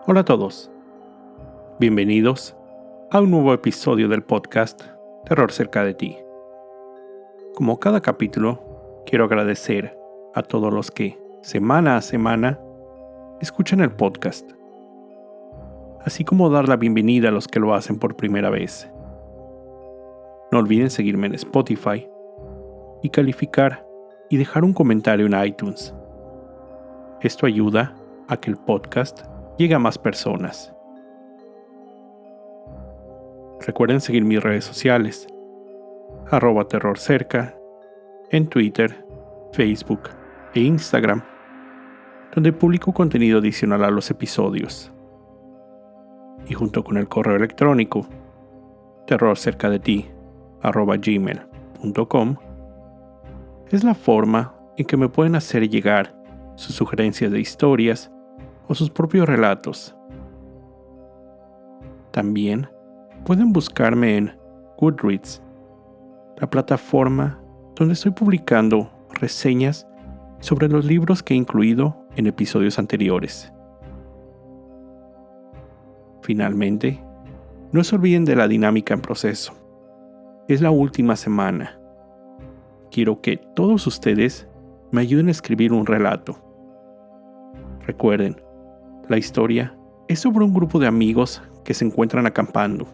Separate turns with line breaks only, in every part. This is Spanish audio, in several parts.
Hola a todos. Bienvenidos a un nuevo episodio del podcast Terror cerca de ti. Como cada capítulo, quiero agradecer a todos los que, semana a semana, escuchan el podcast, así como dar la bienvenida a los que lo hacen por primera vez. No olviden seguirme en Spotify y calificar y dejar un comentario en iTunes. Esto ayuda a que el podcast llegue a más personas. Recuerden seguir mis redes sociales, @terrorcerca, en Twitter, Facebook e Instagram, donde publico contenido adicional a los episodios. Y junto con el correo electrónico, terrorcercadeti@gmail.com, es la forma en que me pueden hacer llegar sus sugerencias de historias o sus propios relatos. También pueden buscarme en Goodreads, la plataforma donde estoy publicando reseñas sobre los libros que he incluido en episodios anteriores. Finalmente, no se olviden de la dinámica en proceso. Es la última semana. Quiero que todos ustedes me ayuden a escribir un relato. Recuerden, la historia es sobre un grupo de amigos que se encuentran acampando.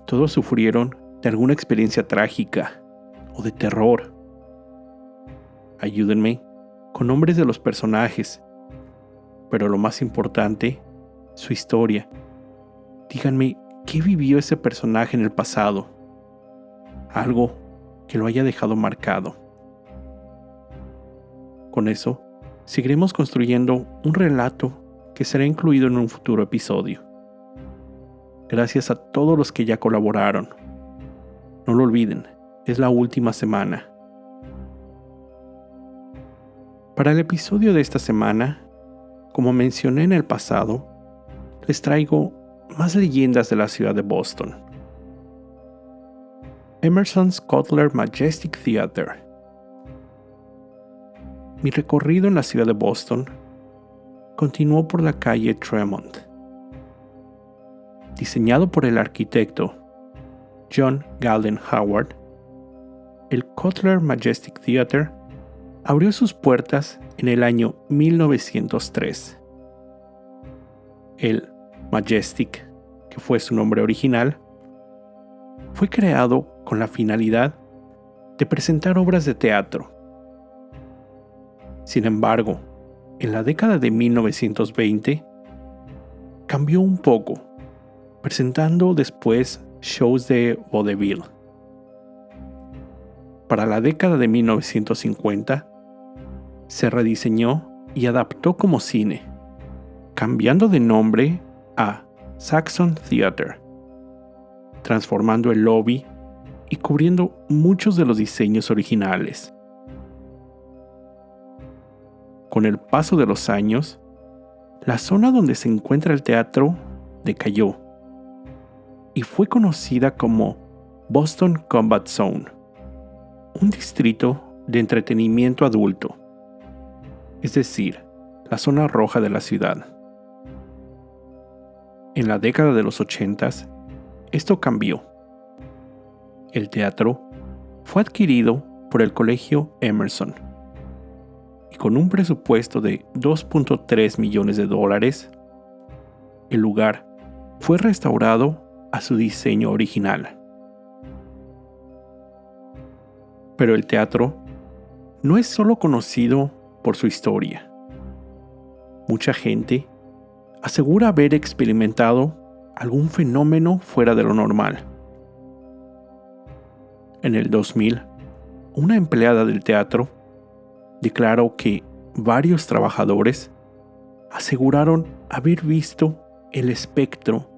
Todos sufrieron de alguna experiencia trágica o de terror. Ayúdenme con nombres de los personajes, pero lo más importante, su historia. Díganme qué vivió ese personaje en el pasado, algo que lo haya dejado marcado. Con eso, seguiremos construyendo un relato que será incluido en un futuro episodio. Gracias a todos los que ya colaboraron. No lo olviden, es la última semana. Para el episodio de esta semana, como mencioné en el pasado, les traigo más leyendas de la ciudad de Boston. Emerson's Cutler Majestic Theater. Mi recorrido en la ciudad de Boston continuó por la calle Tremont. Diseñado por el arquitecto John Galen Howard, el Cutler Majestic Theater abrió sus puertas en el año 1903. El Majestic, que fue su nombre original, fue creado con la finalidad de presentar obras de teatro. Sin embargo, en la década de 1920, cambió un poco, presentando después shows de vaudeville. Para la década de 1950, se rediseñó y adaptó como cine, cambiando de nombre a Saxon Theatre, transformando el lobby y cubriendo muchos de los diseños originales. Con el paso de los años, la zona donde se encuentra el teatro decayó y fue conocida como Boston Combat Zone, un distrito de entretenimiento adulto, es decir, la zona roja de la ciudad. En la década de los 80s, esto cambió. El teatro fue adquirido por el Colegio Emerson y con un presupuesto de $2.3 millones, el lugar fue restaurado a su diseño original. Pero el teatro no es solo conocido por su historia. Mucha gente asegura haber experimentado algún fenómeno fuera de lo normal. En el 2000, una empleada del teatro declaró que varios trabajadores aseguraron haber visto el espectro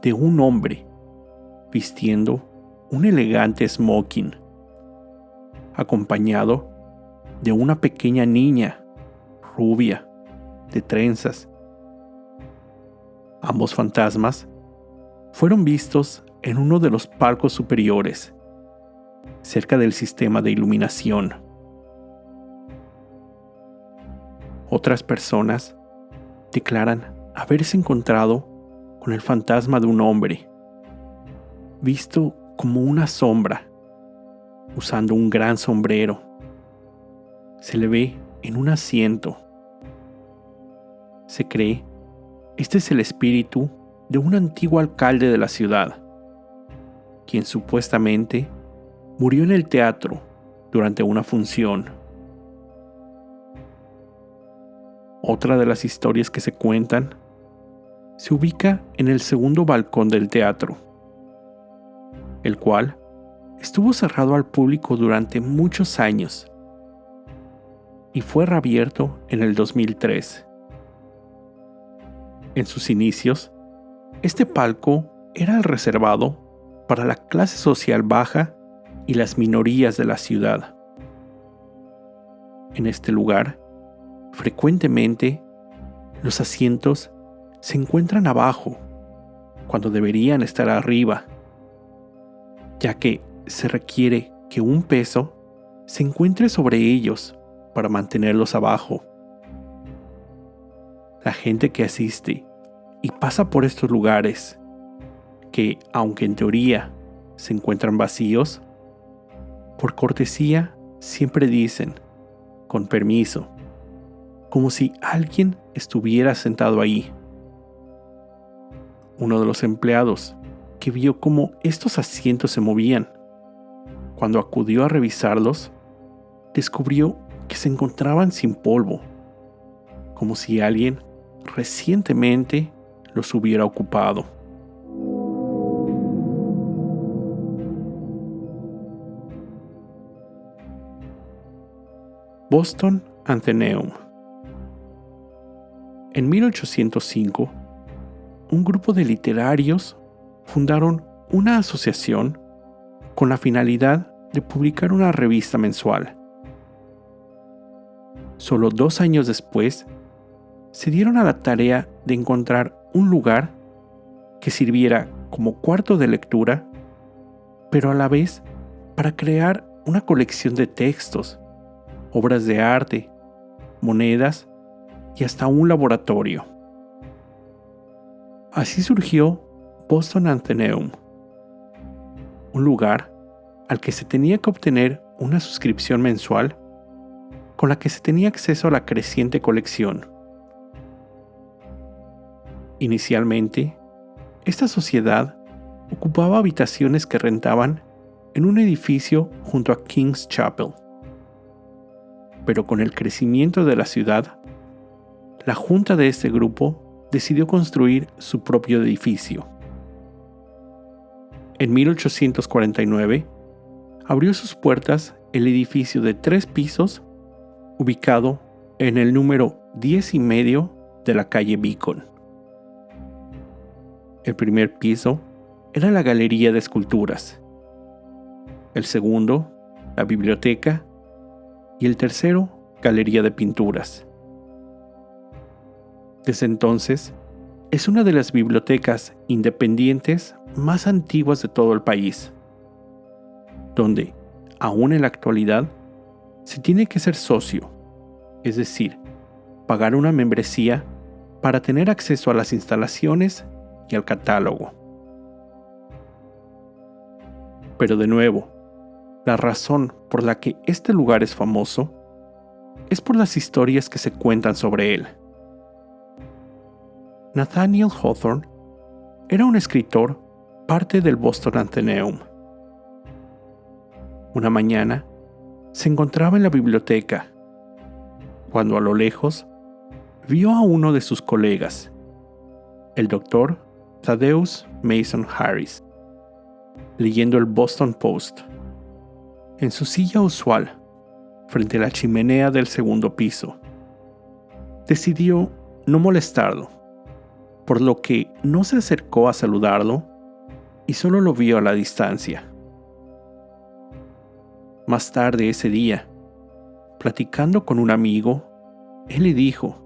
de un hombre vistiendo un elegante smoking, acompañado de una pequeña niña rubia de trenzas. Ambos fantasmas fueron vistos en uno de los palcos superiores, cerca del sistema de iluminación. Otras personas declaran haberse encontrado con el fantasma de un hombre, visto como una sombra, usando un gran sombrero. Se le ve en un asiento. Se cree, este es el espíritu de un antiguo alcalde de la ciudad, quien supuestamente murió en el teatro durante una función. Otra de las historias que se cuentan se ubica en el segundo balcón del teatro, el cual estuvo cerrado al público durante muchos años y fue reabierto en el 2003. En sus inicios, este palco era el reservado para la clase social baja y las minorías de la ciudad. En este lugar, frecuentemente, los asientos se encuentran abajo, cuando deberían estar arriba, ya que se requiere que un peso se encuentre sobre ellos para mantenerlos abajo. La gente que asiste y pasa por estos lugares, que aunque en teoría se encuentran vacíos, por cortesía siempre dicen, con permiso, como si alguien estuviera sentado ahí. Uno de los empleados, que vio cómo estos asientos se movían, cuando acudió a revisarlos, descubrió que se encontraban sin polvo, como si alguien recientemente los hubiera ocupado. Boston Athenaeum. En 1805, un grupo de literarios fundaron una asociación con la finalidad de publicar una revista mensual. Solo 2 años después, se dieron a la tarea de encontrar un lugar que sirviera como cuarto de lectura, pero a la vez para crear una colección de textos, obras de arte, monedas y hasta un laboratorio. Así surgió Boston Athenaeum, un lugar al que se tenía que obtener una suscripción mensual con la que se tenía acceso a la creciente colección. Inicialmente, esta sociedad ocupaba habitaciones que rentaban en un edificio junto a King's Chapel. Pero con el crecimiento de la ciudad, la junta de este grupo decidió construir su propio edificio. En 1849, abrió sus puertas el edificio de 3 pisos ubicado en el número 10.5 de la calle Beacon. El primer piso era la galería de esculturas, el segundo, la biblioteca, y el tercero, galería de pinturas. Desde entonces, es una de las bibliotecas independientes más antiguas de todo el país, donde, aún en la actualidad, se tiene que ser socio, es decir, pagar una membresía para tener acceso a las instalaciones y al catálogo. Pero de nuevo, la razón por la que este lugar es famoso es por las historias que se cuentan sobre él. Nathaniel Hawthorne era un escritor parte del Boston Athenaeum. Una mañana se encontraba en la biblioteca cuando a lo lejos vio a uno de sus colegas, el doctor Thaddeus Mason Harris, leyendo el Boston Post en su silla usual frente a la chimenea del segundo piso. Decidió no molestarlo, por lo que no se acercó a saludarlo y solo lo vio a la distancia. Más tarde ese día, platicando con un amigo, él le dijo: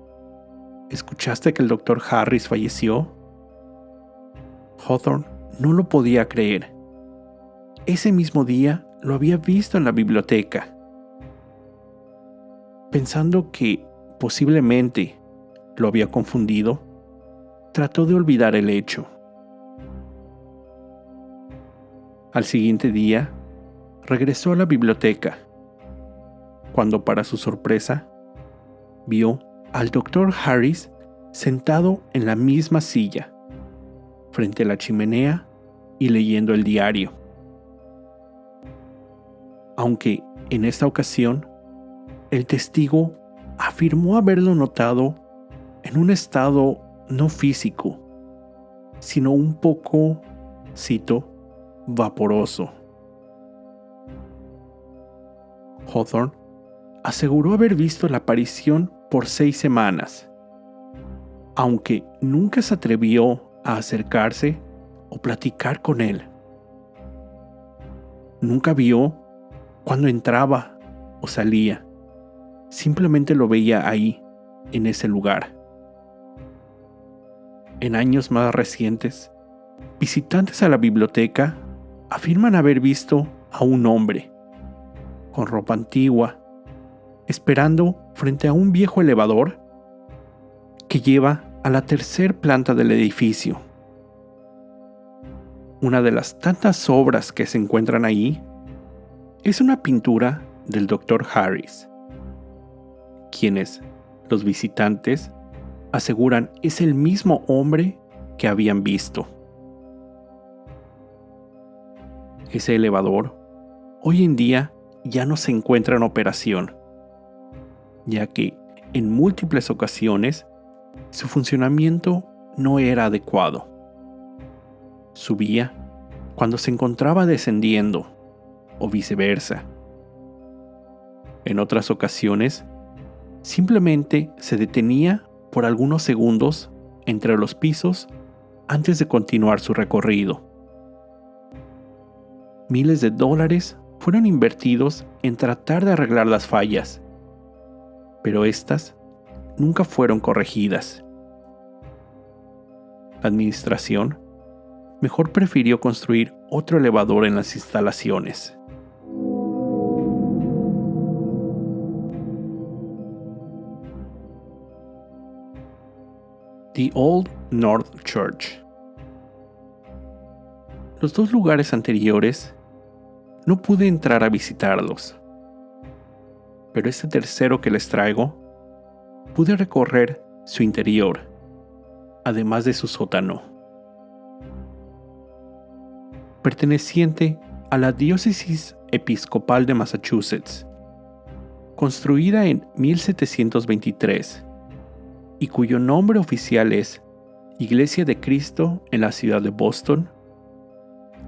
¿escuchaste que el doctor Harris falleció? Hawthorne no lo podía creer. Ese mismo día lo había visto en la biblioteca. Pensando que posiblemente lo había confundido, trató de olvidar el hecho. Al siguiente día, regresó a la biblioteca, cuando para su sorpresa, vio al Dr. Harris sentado en la misma silla, frente a la chimenea y leyendo el diario. Aunque en esta ocasión, el testigo afirmó haberlo notado en un estado no físico, sino un poco, cito, vaporoso. Hawthorne aseguró haber visto la aparición por 6 semanas, aunque nunca se atrevió a acercarse o platicar con él. Nunca vio cuando entraba o salía, simplemente lo veía ahí, en ese lugar. En años más recientes, visitantes a la biblioteca afirman haber visto a un hombre, con ropa antigua, esperando frente a un viejo elevador que lleva a la tercera planta del edificio. Una de las tantas obras que se encuentran ahí es una pintura del Dr. Harris, quienes los visitantes aseguran es el mismo hombre que habían visto. Ese elevador hoy en día ya no se encuentra en operación, ya que en múltiples ocasiones su funcionamiento no era adecuado. Subía cuando se encontraba descendiendo, o viceversa. En otras ocasiones, simplemente se detenía por algunos segundos entre los pisos antes de continuar su recorrido. Miles de dólares fueron invertidos en tratar de arreglar las fallas, pero estas nunca fueron corregidas. La administración mejor prefirió construir otro elevador en las instalaciones. The Old North Church. Los 2 lugares anteriores no pude entrar a visitarlos, pero este tercero que les traigo, pude recorrer su interior, además de su sótano. Perteneciente a la Diócesis Episcopal de Massachusetts, construida en 1723, y cuyo nombre oficial es Iglesia de Cristo en la ciudad de Boston,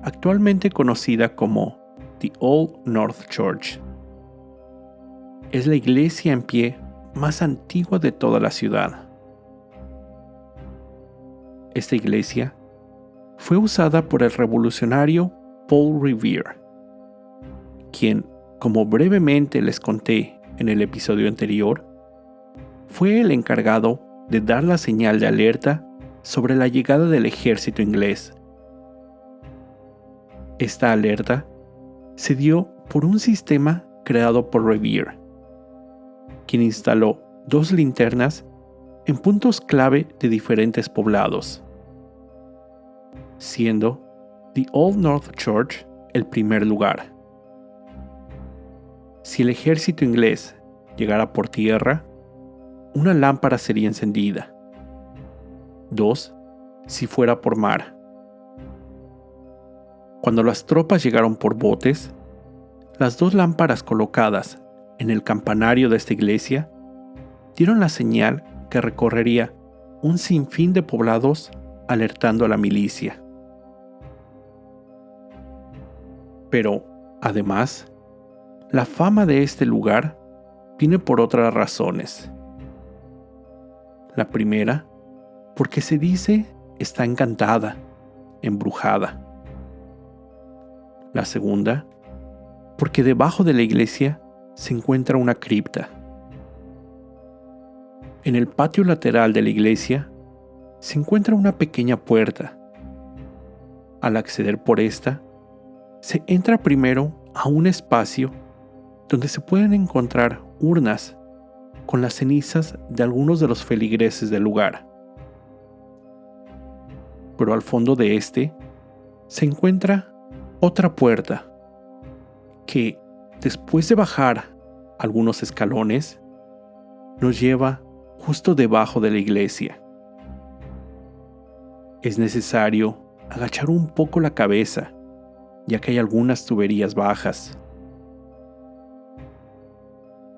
actualmente conocida como The Old North Church. Es la iglesia en pie más antigua de toda la ciudad. Esta iglesia fue usada por el revolucionario Paul Revere, quien, como brevemente les conté en el episodio anterior, fue el encargado de dar la señal de alerta sobre la llegada del ejército inglés. Esta alerta se dio por un sistema creado por Revere, quien instaló 2 linternas en puntos clave de diferentes poblados, siendo The Old North Church el primer lugar. Si el ejército inglés llegara por tierra, una lámpara sería encendida. 2, si fuera por mar. Cuando las tropas llegaron por botes, las 2 lámparas colocadas en el campanario de esta iglesia dieron la señal que recorrería un sinfín de poblados alertando a la milicia. Pero, además, la fama de este lugar viene por otras razones. La primera, porque se dice está encantada, embrujada. La segunda, porque debajo de la iglesia se encuentra una cripta. En el patio lateral de la iglesia se encuentra una pequeña puerta. Al acceder por esta, se entra primero a un espacio donde se pueden encontrar urnas con las cenizas de algunos de los feligreses del lugar. pero al fondo de este se encuentra otra puerta que, después de bajar algunos escalones, nos lleva justo debajo de la iglesia. Es necesario agachar un poco la cabeza, ya que hay algunas tuberías bajas.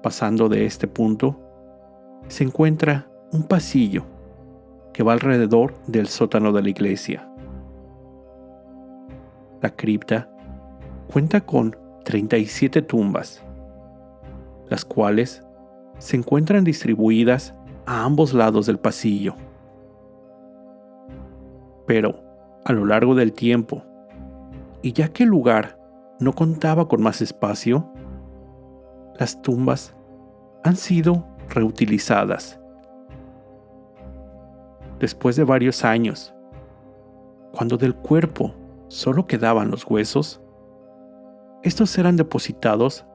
Pasando de este punto, se encuentra un pasillo que va alrededor del sótano de la iglesia. La cripta cuenta con 37 tumbas, las cuales se encuentran distribuidas a ambos lados del pasillo. Pero, a lo largo del tiempo, y ya que el lugar no contaba con más espacio, las tumbas han sido reutilizadas. Después de varios años, cuando del cuerpo solo quedaban los huesos, estos eran depositados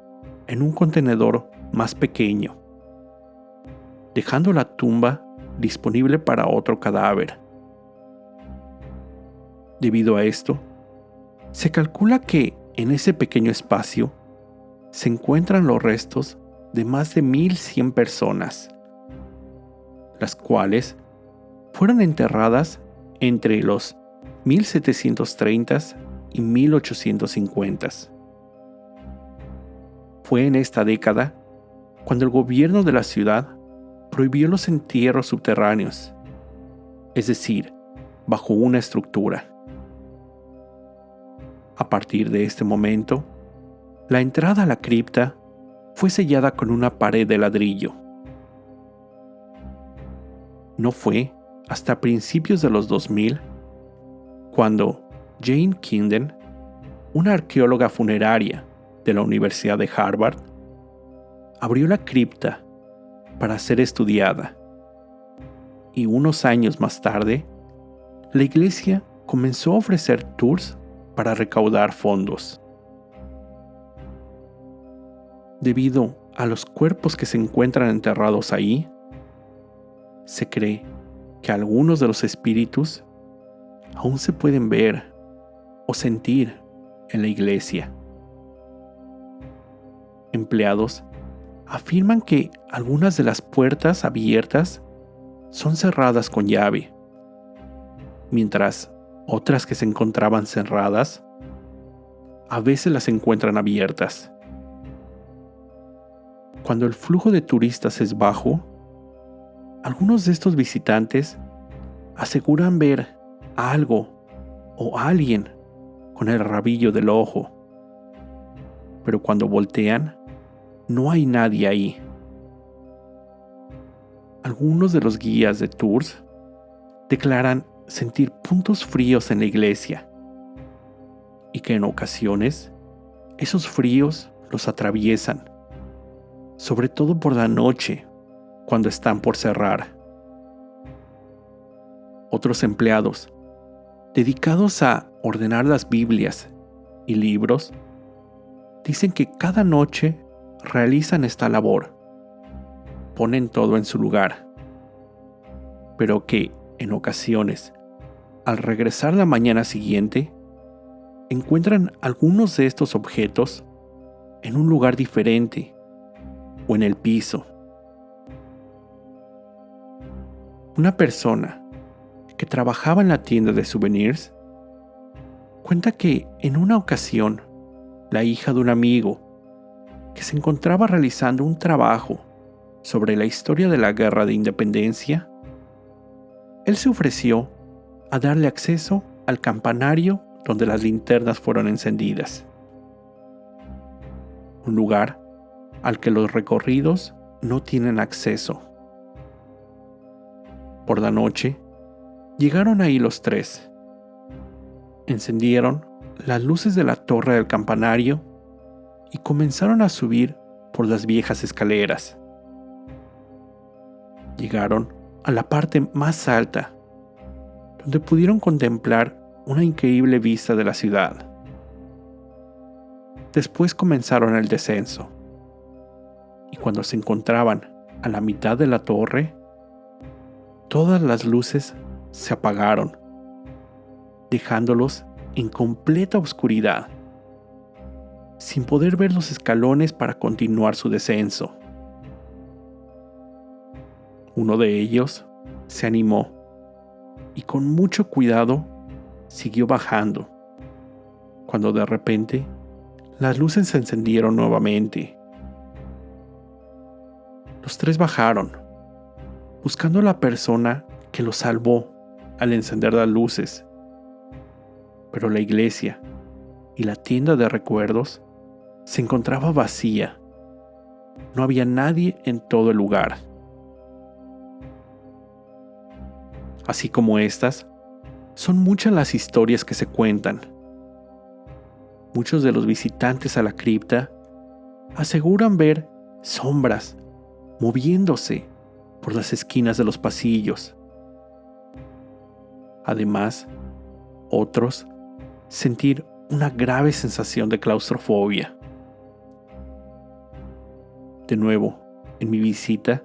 en un contenedor más pequeño, dejando la tumba disponible para otro cadáver. Debido a esto, se calcula que en ese pequeño espacio se encuentran los restos de más de 1,100 personas, las cuales fueron enterradas entre los 1730 y 1850. Fue en esta década cuando el gobierno de la ciudad prohibió los entierros subterráneos, es decir, bajo una estructura. A partir de este momento, la entrada a la cripta fue sellada con una pared de ladrillo. No fue hasta principios de los 2000 cuando Jane Kinden, una arqueóloga funeraria de la Universidad de Harvard, abrió la cripta para ser estudiada. Y unos años más tarde, la iglesia comenzó a ofrecer tours para recaudar fondos. Debido a los cuerpos que se encuentran enterrados ahí, se cree que algunos de los espíritus aún se pueden ver o sentir en la iglesia. Empleados afirman que algunas de las puertas abiertas son cerradas con llave, mientras otras que se encontraban cerradas a veces las encuentran abiertas. Cuando el flujo de turistas es bajo, algunos de estos visitantes aseguran ver algo o alguien con el rabillo del ojo, pero cuando voltean, no hay nadie ahí. Algunos de los guías de tours declaran sentir puntos fríos en la iglesia y que en ocasiones esos fríos los atraviesan, sobre todo por la noche cuando están por cerrar. Otros empleados, dedicados a ordenar las Biblias y libros, dicen que cada noche realizan esta labor, ponen todo en su lugar, pero que en ocasiones, al regresar la mañana siguiente, encuentran algunos de estos objetos en un lugar diferente o en el piso. Una persona que trabajaba en la tienda de souvenirs cuenta que en una ocasión la hija de un amigo que se encontraba realizando un trabajo sobre la historia de la Guerra de Independencia, él se ofreció a darle acceso al campanario donde las linternas fueron encendidas, un lugar al que los recorridos no tienen acceso. Por la noche, llegaron ahí los tres. Encendieron las luces de la torre del campanario y comenzaron a subir por las viejas escaleras. Llegaron a la parte más alta, donde pudieron contemplar una increíble vista de la ciudad. Después comenzaron el descenso, y cuando se encontraban a la mitad de la torre, todas las luces se apagaron dejándolos en completa oscuridad, sin poder ver los escalones para continuar su descenso. Uno de ellos se animó y con mucho cuidado siguió bajando, cuando de repente las luces se encendieron nuevamente. Los tres bajaron, buscando a la persona que los salvó al encender las luces, pero la iglesia y la tienda de recuerdos se encontraba vacía. No había nadie en todo el lugar. Así como estas, son muchas las historias que se cuentan. Muchos de los visitantes a la cripta aseguran ver sombras moviéndose por las esquinas de los pasillos. Además, otros sentir una grave sensación de claustrofobia. De nuevo, en mi visita,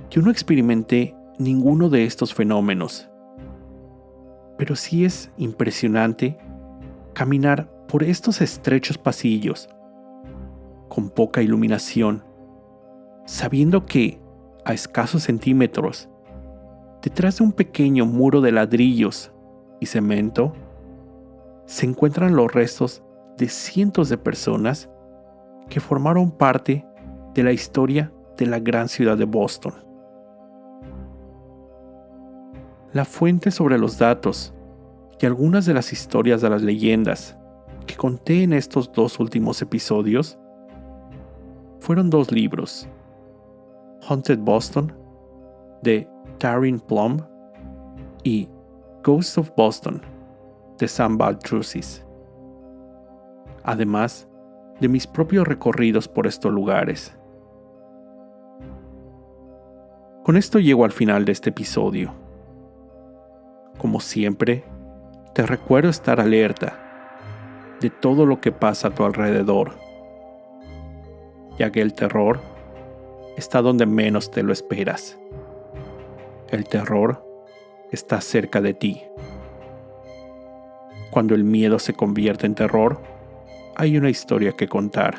yo no experimenté ninguno de estos fenómenos, pero sí es impresionante caminar por estos estrechos pasillos con poca iluminación, sabiendo que a escasos centímetros, detrás de un pequeño muro de ladrillos y cemento, se encuentran los restos de cientos de personas que formaron parte de la historia de la gran ciudad de Boston. La fuente sobre los datos y algunas de las historias de las leyendas que conté en estos 2 últimos episodios fueron 2 libros: Haunted Boston, de Taryn Plumb, y Ghosts of Boston, de Sam Baltrusis, además de mis propios recorridos por estos lugares. Con esto llego al final de este episodio. Como siempre, te recuerdo estar alerta de todo lo que pasa a tu alrededor, ya que el terror está donde menos te lo esperas. El terror está cerca de ti. Cuando el miedo se convierte en terror, hay una historia que contar.